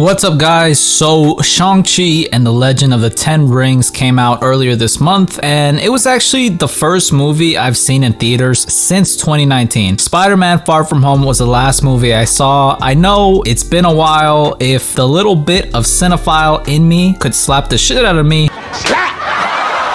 What's up guys? So Shang-Chi and the Legend of the Ten Rings came out earlier this month, and it was actually the first movie I've seen in theaters since 2019. Spider-Man Far From Home was the last movie I saw. I know it's been a while. If the little bit of cinephile in me could slap the shit out of me,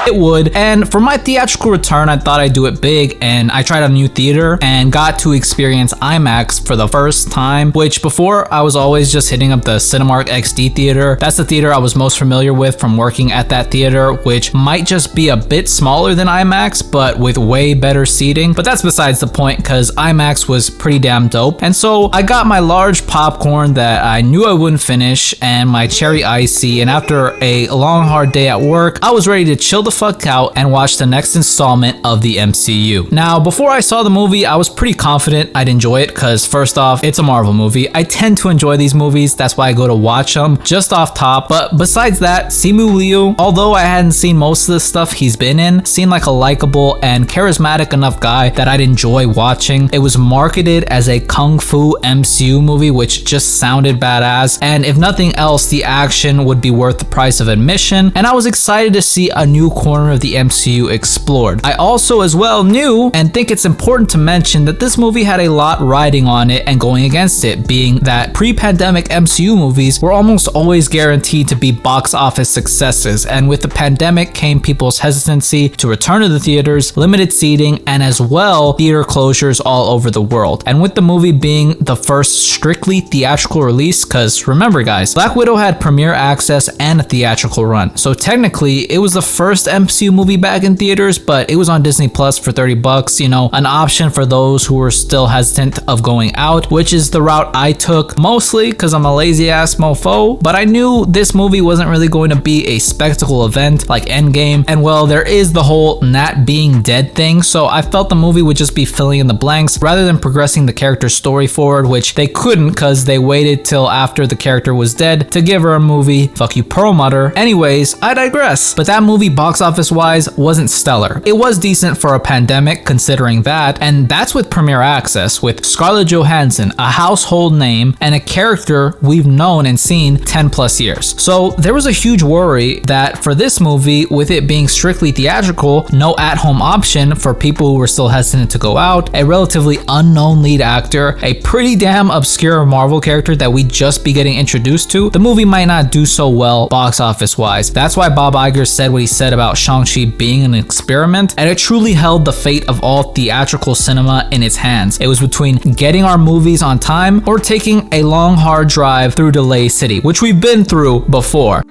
it would. And for my theatrical return, I thought I'd do it big, and I tried a new theater and got to experience IMAX for the first time, which before I was always just hitting up the Cinemark XD theater. That's the theater I was most familiar with from working at that theater, which might just be a bit smaller than IMAX, but with way better seating. But that's besides the point, because IMAX was pretty damn dope. And so I got my large popcorn that I knew I wouldn't finish and my cherry icy, and after a long hard day at work, I was ready to chill the fuck out and watch the next installment of the MCU. Now, before I saw the movie, I was pretty confident I'd enjoy it because first off, it's a Marvel movie. I tend to enjoy these movies. That's why I go to watch them just off top. But besides that, Simu Liu, although I hadn't seen most of the stuff he's been in, seemed like a likable and charismatic enough guy that I'd enjoy watching. It was marketed as a Kung Fu MCU movie, which just sounded badass. And if nothing else, the action would be worth the price of admission. And I was excited to see a new corner of the MCU explored. I also as well knew and think it's important to mention that this movie had a lot riding on it and going against it, being that pre-pandemic MCU movies were almost always guaranteed to be box office successes, and with the pandemic came people's hesitancy to return to the theaters, limited seating, and as well theater closures all over the world. And with the movie being the first strictly theatrical release, because remember guys, Black Widow had premiere access and a theatrical run, so technically it was the first MCU movie back in theaters, but it was on Disney Plus for $30, you know, an option for those who were still hesitant of going out, which is the route I took, mostly because I'm a lazy ass mofo. But I knew this movie wasn't really going to be a spectacle event like Endgame, and well, there is the whole Nat being dead thing, so I felt the movie would just be filling in the blanks rather than progressing the character's story forward, which they couldn't because they waited till after the character was dead to give her a movie. Fuck you, Perlmutter. Anyways, I digress. But that movie box office wise wasn't stellar. It was decent for a pandemic considering that, and that's with premiere access, with Scarlett Johansson, a household name and a character we've known and seen 10 plus years. So there was a huge worry that for this movie, with it being strictly theatrical, no at-home option for people who were still hesitant to go out, a relatively unknown lead actor, a pretty damn obscure Marvel character that we'd just be getting introduced to, the movie might not do so well box office wise. That's why Bob Iger said what he said about Shang-Chi being an experiment, and it truly held the fate of all theatrical cinema in its hands. It was between getting our movies on time or taking a long hard drive through Delay City, which we've been through before.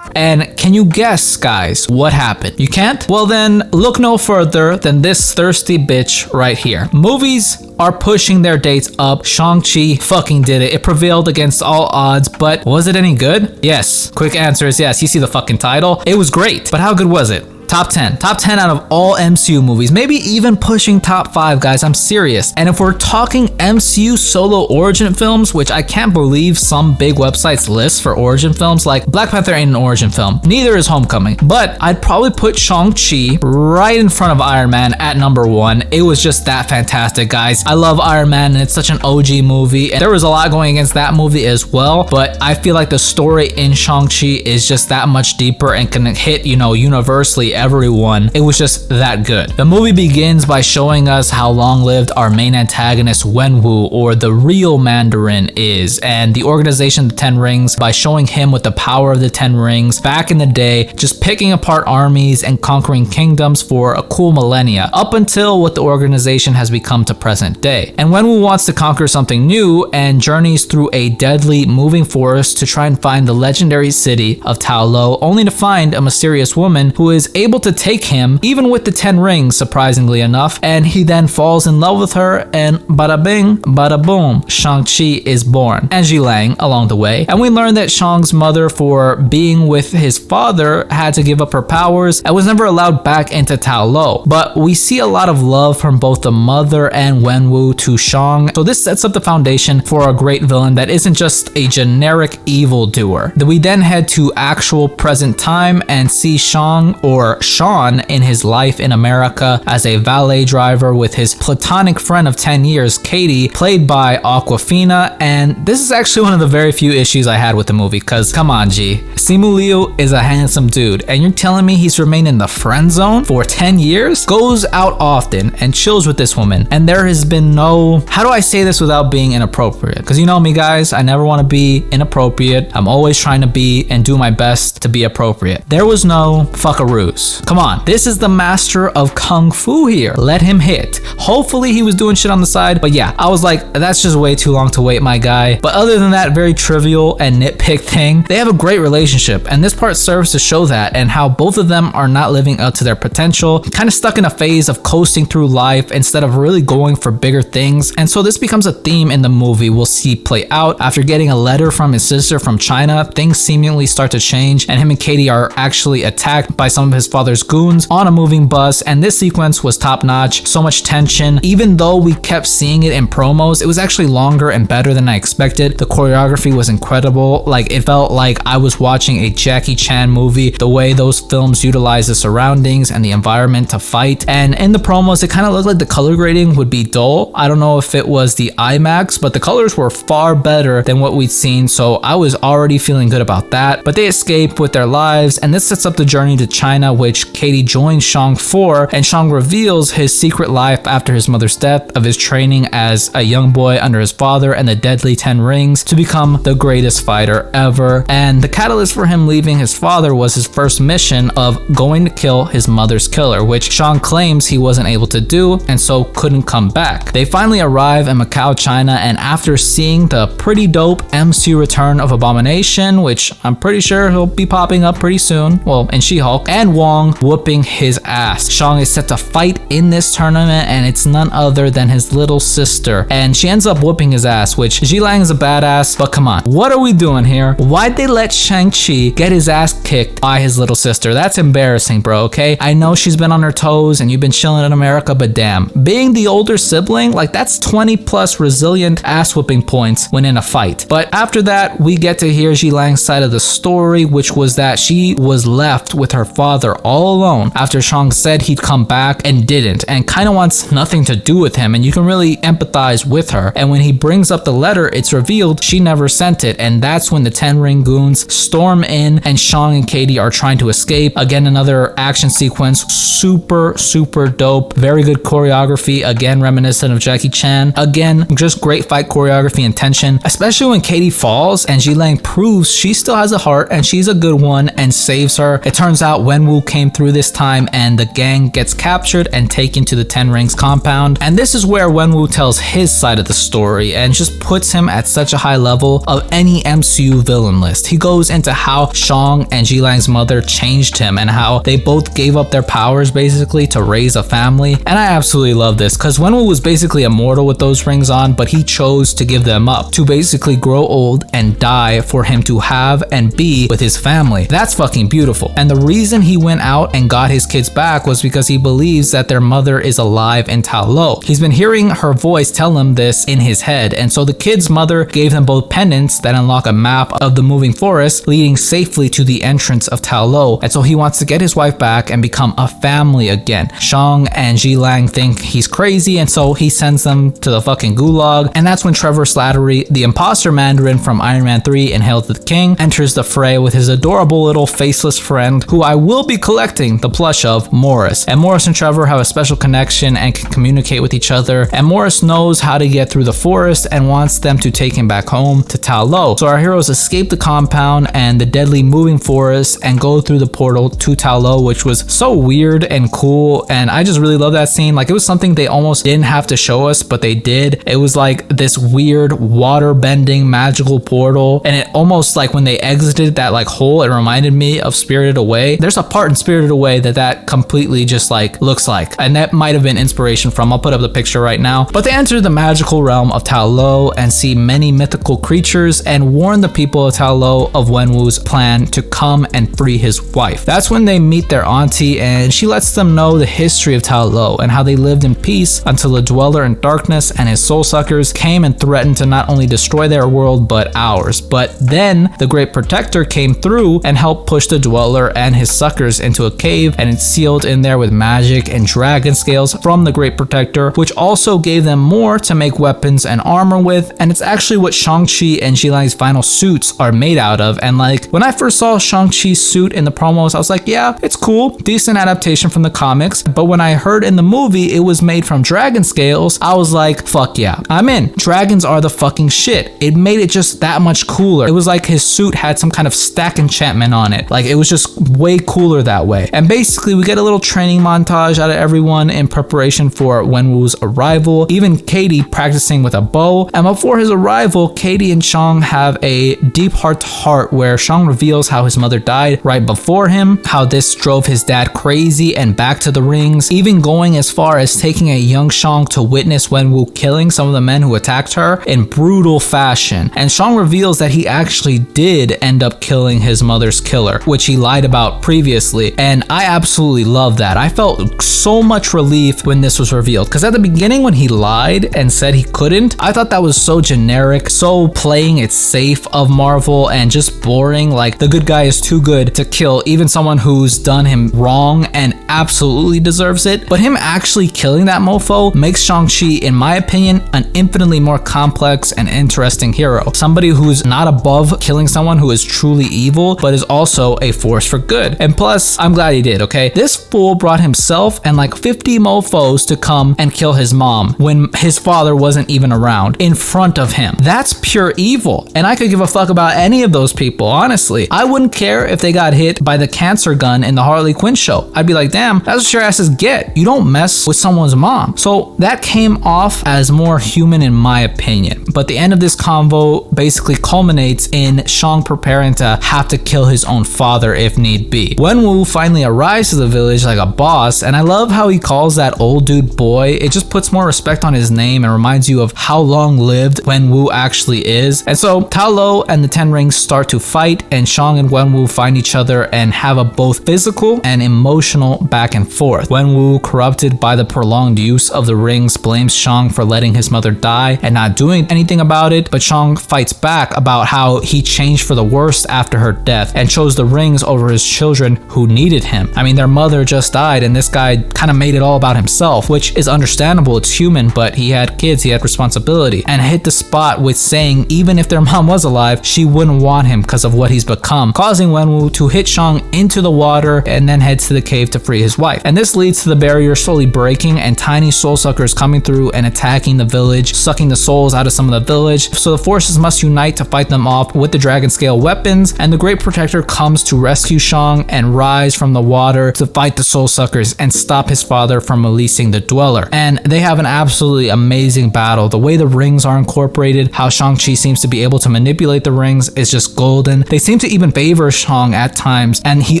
And can you guess, guys, what happened? You can't? Well then, look no further than this thirsty bitch right here. Movies are pushing their dates up. Shang-Chi fucking did it. It prevailed against all odds, but was it any good? Yes. Quick answer is yes. You see the fucking title? It was great, but how good was it? Top 10 out of all MCU movies, maybe even pushing top 5, guys. I'm serious. And if we're talking MCU solo origin films, which I can't believe some big websites list for origin films, like Black Panther ain't an origin film, neither is Homecoming, but I'd probably put Shang-Chi right in front of Iron Man at number 1. It was just that fantastic, guys. I love Iron Man and it's such an OG movie, and there was a lot going against that movie as well, but I feel like the story in Shang-Chi is just that much deeper and can hit, you know, universally everyone. It was just that good. The movie begins by showing us how long-lived our main antagonist Wenwu, or the real Mandarin, is, and the organization the Ten Rings by showing him with the power of the Ten Rings back in the day, just picking apart armies and conquering kingdoms for a cool millennia, up until what the organization has become to present day. And Wenwu wants to conquer something new and journeys through a deadly moving forest to try and find the legendary city of Ta Lo, only to find a mysterious woman who is able to take him, even with the 10 rings, surprisingly enough, and he then falls in love with her, and bada bing, bada boom, Shang-Chi is born, and Jilang along the way. And we learn that Shang's mother, for being with his father, had to give up her powers and was never allowed back into Ta Lo. But we see a lot of love from both the mother and Wenwu to Shang, so this sets up the foundation for a great villain that isn't just a generic evildoer. We then head to actual present time and see Shang, or Sean, in his life in America as a valet driver with his platonic friend of 10 years, Katie, played by Awkwafina. And this is actually one of the very few issues I had with the movie, because come on G, Simu Liu is a handsome dude, and you're telling me he's remained in the friend zone for 10 years? Goes out often and chills with this woman, and there has been no, how do I say this without being inappropriate? Because you know me guys, I never want to be inappropriate. I'm always trying to be and do my best to be appropriate. There was no fuckaroos. Come on, this is the master of kung fu here. Let him hit. Hopefully he was doing shit on the side, but yeah, I was like, that's just way too long to wait, my guy. But other than that very trivial and nitpick thing, they have a great relationship, and this part serves to show that, and how both of them are not living up to their potential, kind of stuck in a phase of coasting through life instead of really going for bigger things. And so this becomes a theme in the movie we'll see play out. After getting a letter from his sister from China, things seemingly start to change, and him and Katie are actually attacked by some of his father's goons on a moving bus. And this sequence was top notch, so much tension. Even though we kept seeing it in promos, it was actually longer and better than I expected. The choreography was incredible. Like, it felt like I was watching a Jackie Chan movie, the way those films utilize the surroundings and the environment to fight. And in the promos, it kind of looked like the color grading would be dull. I don't know if it was the IMAX, but the colors were far better than what we'd seen, so I was already feeling good about that. But they escape with their lives, and this sets up the journey to China, which Katie joins Shang for, and Shang reveals his secret life after his mother's death, of his training as a young boy under his father and the deadly 10 rings to become the greatest fighter ever. And the catalyst for him leaving his father was his first mission of going to kill his mother's killer, which Shang claims he wasn't able to do and so couldn't come back. They finally arrive in Macau, China, and after seeing the pretty dope MCU return of Abomination, which I'm pretty sure he'll be popping up pretty soon, well, in She-Hulk, and Wong whooping his ass, Shang is set to fight in this tournament, and it's none other than his little sister, and she ends up whooping his ass, which Jilang is a badass, but come on, what are we doing here? Why'd they let Shang-Chi get his ass kicked by his little sister? That's embarrassing, bro, okay? I know she's been on her toes and you've been chilling in America, but damn, being the older sibling, like, that's 20 plus resilient ass whooping points when in a fight. But after that, we get to hear Jilang's side of the story, which was that she was left with her father all alone after Shang said he'd come back and didn't, and kind of wants nothing to do with him, and you can really empathize with her. And when he brings up the letter, it's revealed she never sent it, and that's when the 10 ring goons storm in, and Shang and Katie are trying to escape. Again, another action sequence, super dope, very good choreography, again reminiscent of Jackie Chan. Again, just great fight choreography and tension, especially when Katie falls and Jilang proves she still has a heart and she's a good one and saves her. It turns out Wenwu came through this time, and the gang gets captured and taken to the 10 rings compound. And this is where Wenwu tells his side of the story and just puts him at such a high level of any MCU villain list. He goes into how Shang and Jilang's mother changed him and how they both gave up their powers basically to raise a family. And I absolutely love this, because Wenwu was basically immortal with those rings on, but he chose to give them up to basically grow old and die for him to have and be with his family. That's fucking beautiful. And the reason he went out and got his kids back was because he believes that their mother is alive in Ta Lo. He's been hearing her voice tell him this in his head, and so the kids' mother gave them both pendants that unlock a map of the moving forest leading safely to the entrance of Ta Lo. And so he wants to get his wife back and become a family again. Shang and Jilang think he's crazy, and so he sends them to the fucking gulag. And that's when Trevor Slattery, the imposter Mandarin from Iron Man 3 and Hail to the King, enters the fray with his adorable little faceless friend, who I will be collecting the plush of, Morris. And Morris and Trevor have a special connection and can communicate with each other, and Morris knows how to get through the forest and wants them to take him back home to Ta Lo. So our heroes escape the compound and the deadly moving forest and go through the portal to Ta Lo, which was so weird and cool, and I just really love that scene. Like, it was something they almost didn't have to show us, but they did. It was like this weird water bending magical portal, and it almost, like, when they exited that like hole, it reminded me of Spirited Away. There's a part and Spirited Away that completely just like looks like. And that might have been inspiration from, I'll put up the picture right now. But they enter the magical realm of Ta Lo and see many mythical creatures and warn the people of Ta Lo of Wenwu's plan to come and free his wife. That's when they meet their auntie, and she lets them know the history of Ta Lo and how they lived in peace until the Dweller in Darkness and his soul suckers came and threatened to not only destroy their world but ours. But then the Great Protector came through and helped push the Dweller and his suckers into a cave, and it's sealed in there with magic and dragon scales from the Great Protector, which also gave them more to make weapons and armor with. And it's actually what Shang-Chi and Jilang's final suits are made out of. And like, when I first saw Shang-Chi's suit in the promos, I was like, yeah, it's cool, decent adaptation from the comics. But when I heard in the movie it was made from dragon scales, I was like, fuck yeah, I'm in. Dragons are the fucking shit. It made it just that much cooler. It was like his suit had some kind of stack enchantment on it. Like, it was just way cooler that way. And basically we get a little training montage out of everyone in preparation for Wenwu's arrival, even Katie practicing with a bow. And before his arrival, Katie and Shang have a deep heart-to-heart where Shang reveals how his mother died right before him, how this drove his dad crazy and back to the rings, even going as far as taking a young Shang to witness Wenwu killing some of the men who attacked her in brutal fashion. And Shang reveals that he actually did end up killing his mother's killer, which he lied about previously. And I absolutely love that. I felt so much relief when this was revealed, because at the beginning when he lied and said he couldn't, I thought that was so generic, so playing it safe of Marvel and just boring. Like, the good guy is too good to kill even someone who's done him wrong and absolutely deserves it. But him actually killing that mofo makes Shang-Chi, in my opinion, an infinitely more complex and interesting hero. Somebody who's not above killing someone who is truly evil, but is also a force for good. And plus, I'm glad he did, okay? This fool brought himself and like 50 mofos to come and kill his mom when his father wasn't even around in front of him. That's pure evil. And I could give a fuck about any of those people, honestly. I wouldn't care if they got hit by the cancer gun in the Harley Quinn show. I'd be like, damn, that's what your asses get. You don't mess with someone's mom. So that came off as more human in my opinion. But the end of this convo basically culminates in Shang preparing to have to kill his own father if need be. Wenwu finally arrives to the village like a boss, and I love how he calls that old dude boy. It just puts more respect on his name and reminds you of how long-lived Wenwu actually is. And so Ta Lo and the Ten Rings start to fight, and Shang and Wenwu find each other and have a both physical and emotional back and forth. Wenwu, corrupted by the prolonged use of the rings, blames Shang for letting his mother die and not doing anything about it, but Shang fights back about how he changed for the worst after her death and chose the rings over his children who needed him. I mean, their mother just died and this guy kind of made it all about himself, which is understandable, it's human, but he had kids, he had responsibility, and hit the spot with saying even if their mom was alive, she wouldn't want him because of what he's become, causing Wenwu to hit Shang into the water and then heads to the cave to free his wife. And this leads to the barrier slowly breaking and tiny soul suckers coming through and attacking the village, sucking the souls out of some of the village. So the forces must unite to fight them off with the dragon scale weapons, and the Great Protector comes to rescue Shang and rise from the water to fight the soul suckers and stop his father from releasing the Dweller. And they have an absolutely amazing battle. The way the rings are incorporated, how Shang-Chi seems to be able to manipulate the rings is just golden. They seem to even favor Shang at times, and he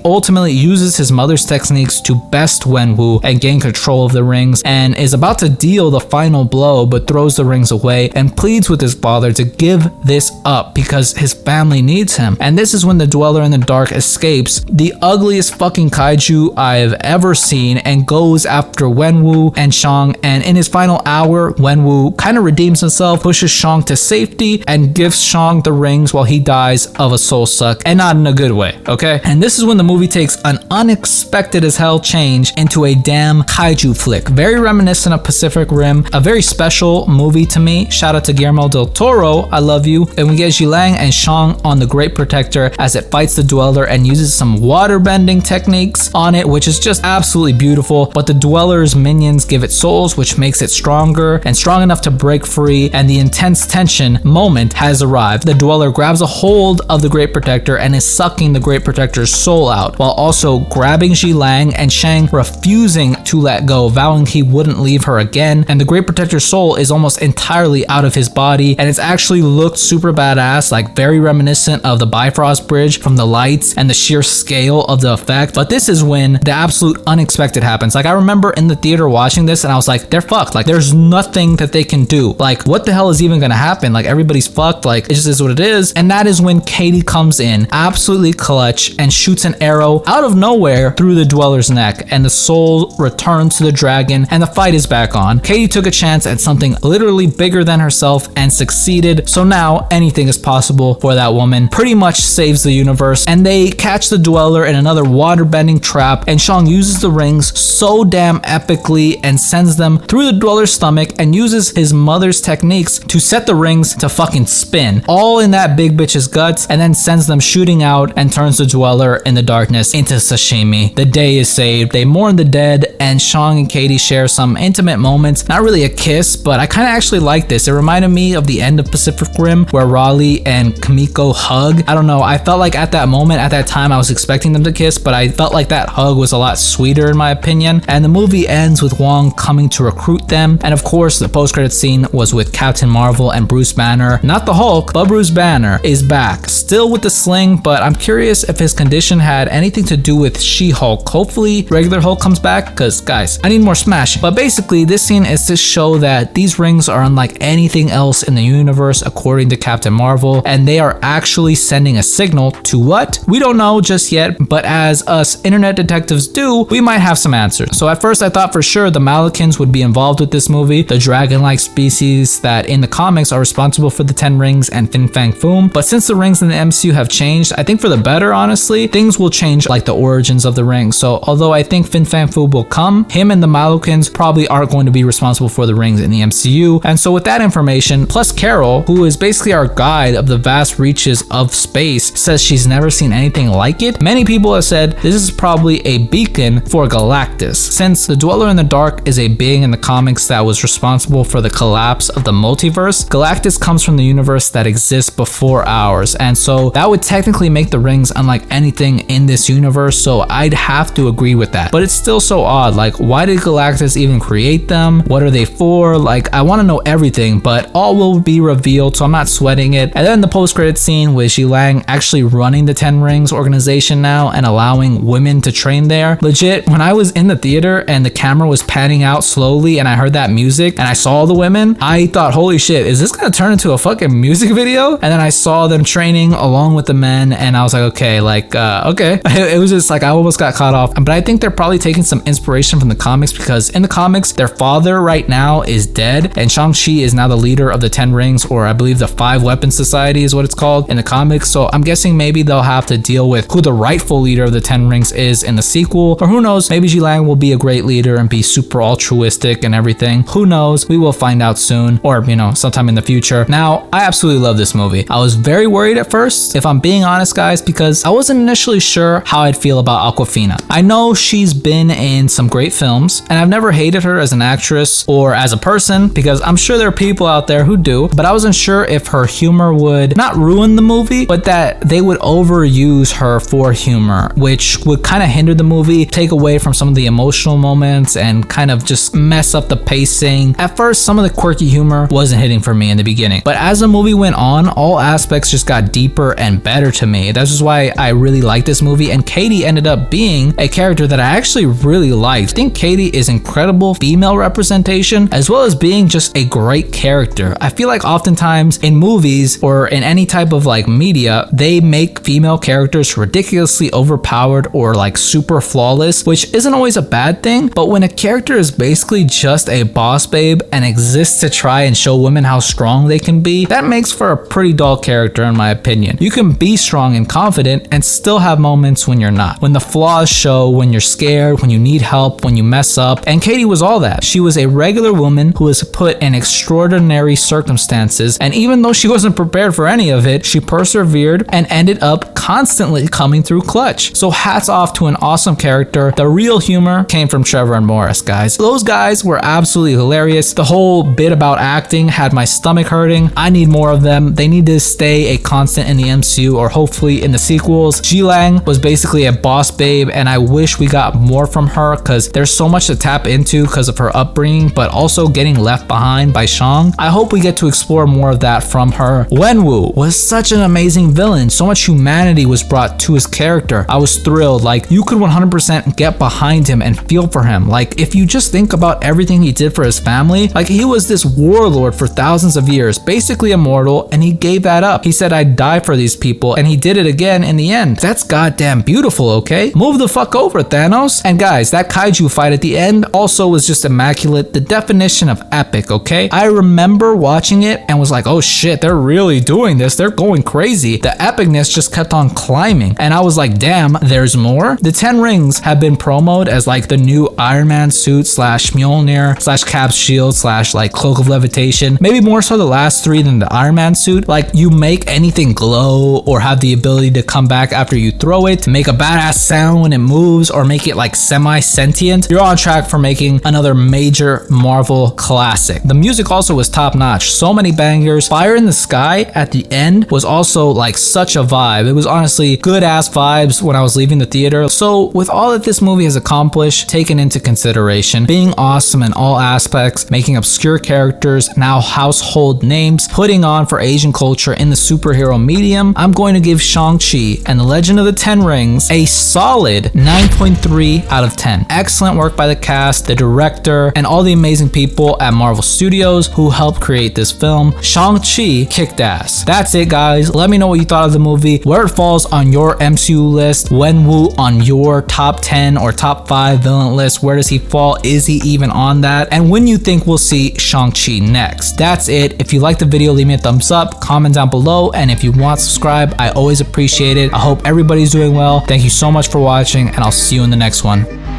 ultimately uses his mother's techniques to best Wenwu and gain control of the rings, and is about to deal the final blow but throws the rings away and pleads with his father to give this up because his family needs him. And this is when the Dweller in the Dark escapes, the ugliest fucking kaiju I've ever seen, and goes after Wenwu and Shang. And in his final hour, Wenwu kind of redeems himself, pushes Shang to safety, and gives Shang the rings while he dies of a soul suck, and not in a good way, okay? And this is when the movie takes an unexpected as hell change into a damn kaiju flick. Very reminiscent of Pacific Rim, a very special movie to me. Shout out to Guillermo del Toro, I love you. And we get Jilang and Shang on the Great Protector as it fights the Dweller and uses some water bending techniques on it, which is just absolutely beautiful. But the Dweller's minions give it souls, which makes it stronger and strong enough to break free, and the intense tension moment has arrived. The Dweller grabs a hold of the Great Protector and is sucking the Great Protector's soul out, while also grabbing Jilang and Shang refusing to let go, vowing he wouldn't leave her again. And the Great Protector's soul is almost entirely out of his body, and it's actually looked super badass, like very reminiscent of the Bifrost Bridge from the lights and the sheer scale of the effect. But this is when the absolute unexpected happens. Like, I remember in the theater watching this and I was like, they're fucked. Like, there's nothing that they can do. Like, what the hell is even gonna happen? Like, everybody's fucked. Like, it just is what it is. And that is when Katie comes in absolutely clutch and shoots an arrow out of nowhere through the Dweller's neck, and the soul returns to the dragon and the fight is back on. Katie took a chance at something literally bigger than herself and succeeded. So now anything is possible for that woman. Pretty much saves the universe, and they catch the Dweller in another water-bending trap, and Shang uses the rings so damn epically and sends them through the Dweller's stomach and uses his mother's techniques to set the rings to fucking spin, all in that big bitch's guts, and then sends them shooting out and turns the Dweller in the darkness into sashimi. The day is saved. They mourn the dead, and Shang and Katie share some intimate moments. Not really a kiss, but I kind of actually like this. It reminded me of the end of Pacific Rim where Raleigh and Kimiko hug. I don't know. I felt like at that moment, at that time, I was expecting them to kiss, but I felt like that hug was a lot sweeter in my opinion. And the movie ends with Wong coming to recruit them. And of course, the post-credit scene was with Captain Marvel and Bruce Banner. Not the Hulk, but Bruce Banner is back. Still with the sling, but I'm curious if his condition had anything to do with She-Hulk. Hopefully, regular Hulk comes back, because guys, I need more smash. But basically, this scene is to show that these rings are unlike anything else in the universe according to Captain Marvel, and they are actually sending a signal to what? We don't know just yet, but as us internet detectives do, we might have some answers. So at first I thought for sure the Malekins would be involved with this movie, the dragon-like species that in the comics are responsible for the 10 rings and Fin Fang Foom. But since the rings in the MCU have changed, I think for the better, honestly, things will change, like the origins of the rings. So although I think Fin Fang Foom will come, him and the Malekins probably aren't going to be responsible for the rings in the MCU. And so with that information, plus Carol, who is basically our guide of the vast reaches of space, says she's never seen anything like it. Many people have said this is probably a beacon for Galactus, since the Dweller in the Dark is a being in the comics that was responsible for the collapse of the multiverse. Galactus comes from the universe that exists before ours, and so that would technically make the rings unlike anything in this universe, so I'd have to agree with that. But it's still so odd, like, why did Galactus even create them? What are they for? Like, I want to know everything, but all will be revealed, so I'm not sweating it. And then the post-credit scene with Xi Lang actually running the 10 Rings organization now and allowing women to train there. Legit, when I was in the theater and the camera was panning out slowly and I heard that music and I saw the women, I thought, holy shit, is this gonna turn into a fucking music video? And then I saw them training along with the men and I was like, okay, okay. It was just like, I almost got caught off. But I think they're probably taking some inspiration from the comics, because in the comics, their father right now is dead and Shang-Chi is now the leader of the 10 Rings, or I believe the 5 Weapon Society is what it's called in the comics. So I'm guessing maybe they'll have to deal with who the rightful leader of the 10 Rings is in the sequel, or who knows, maybe Xi Lang will be a great leader and be super altruistic and everything. Who knows? We will find out soon, or sometime in the future. Now, I absolutely love this movie. I was very worried at first, if I'm being honest, guys, because I wasn't initially sure how I'd feel about Awkwafina. I know she's been in some great films, and I've never hated her as an actress or as a person, because I'm sure there are people out there who do, but I wasn't sure if her humor would not ruin the movie, but that they would overuse her for humor, which would kind of hinder the movie, take away from some of the emotional moments, and kind of just mess up the pacing. At first, some of the quirky humor wasn't hitting for me in the beginning, but as the movie went on, all aspects just got deeper and better to me. That's just why I really like this movie, and Katie ended up being a character that I actually really liked. I think Katie is incredible female representation, as well as being just a great character. I feel like oftentimes in movies or in any type of media, they make female characters ridiculously overpowered or super flawless, which isn't always a bad thing, but when a character is basically just a boss babe and exists to try and show women how strong they can be, that makes for a pretty dull character in my opinion. You can be strong and confident and still have moments when you're not, when the flaws show, when you're scared, when you need help, when you mess up, and Katie was all that. She was a regular woman who was put in extraordinary circumstances, and even though she wasn't prepared for any of it, she persevered and ended up constantly coming through clutch. So hats off to an awesome character. The real humor came from Trevor and Morris, guys. Those guys were absolutely hilarious. The whole bit about acting had my stomach hurting. I need more of them. They need to stay a constant in the MCU, or hopefully in the sequels. Xi Lang was basically a boss babe, and I wish we got more from her, because there's so much to tap into because of her upbringing, but also getting left behind by Shang. I hope we get to explore more of that from her. Wenwu was such an amazing villain. So much humanity was brought to his character. I was was thrilled. Like, you could 100% get behind him and feel for him. Like, if you just think about everything he did for his family, like, he was this warlord for thousands of years, basically immortal, and he gave that up. He said, I'd die for these people, and he did it again in the end. That's goddamn beautiful, okay? Move the fuck over, Thanos. And guys, that kaiju fight at the end also was just immaculate. The definition of epic, okay? I remember watching it and was like, oh shit, they're really doing this. They're going crazy. The epicness just kept on climbing. And I was like, damn, there's more? The 10 rings have been promoted as like the new Iron Man suit slash Mjolnir slash Cap's shield slash like cloak of levitation. Maybe more so the last 3 than the Iron Man suit. Like, you make anything glow or have the ability to come back after you throw it, to make a badass sound when it moves, or make it like semi-sentient, you're on track for making another major Marvel classic. The music also was top notch. So many bangers. Fire in the Sky at the end was also like such a vibe. It was honestly good ass vibes when I was leaving the theater. So with all that this movie has accomplished, taken into consideration, being awesome in all aspects, making obscure characters now household names, putting on for Asian culture in the superhero medium, I'm going to give Shang-Chi and the Legend of the Ten Rings a solid 9.3 out of 10. Excellent work by the cast, the director, and all the amazing people at Marvel Studios who helped create this film. Shang-Chi kicked ass. That's it, guys. Let me know what you thought of the movie, where it falls on your MCU list, Wenwu on your top 10 or top 5 villain list. Where does he fall? Is he even on that? And when you think we'll see Shang-Chi next. That's it. If you liked the video, leave me a thumbs up, comment down below, and if you want to subscribe, I always appreciate it. I hope everybody's doing well. Thank you so much for watching, and I'll see you in the next one.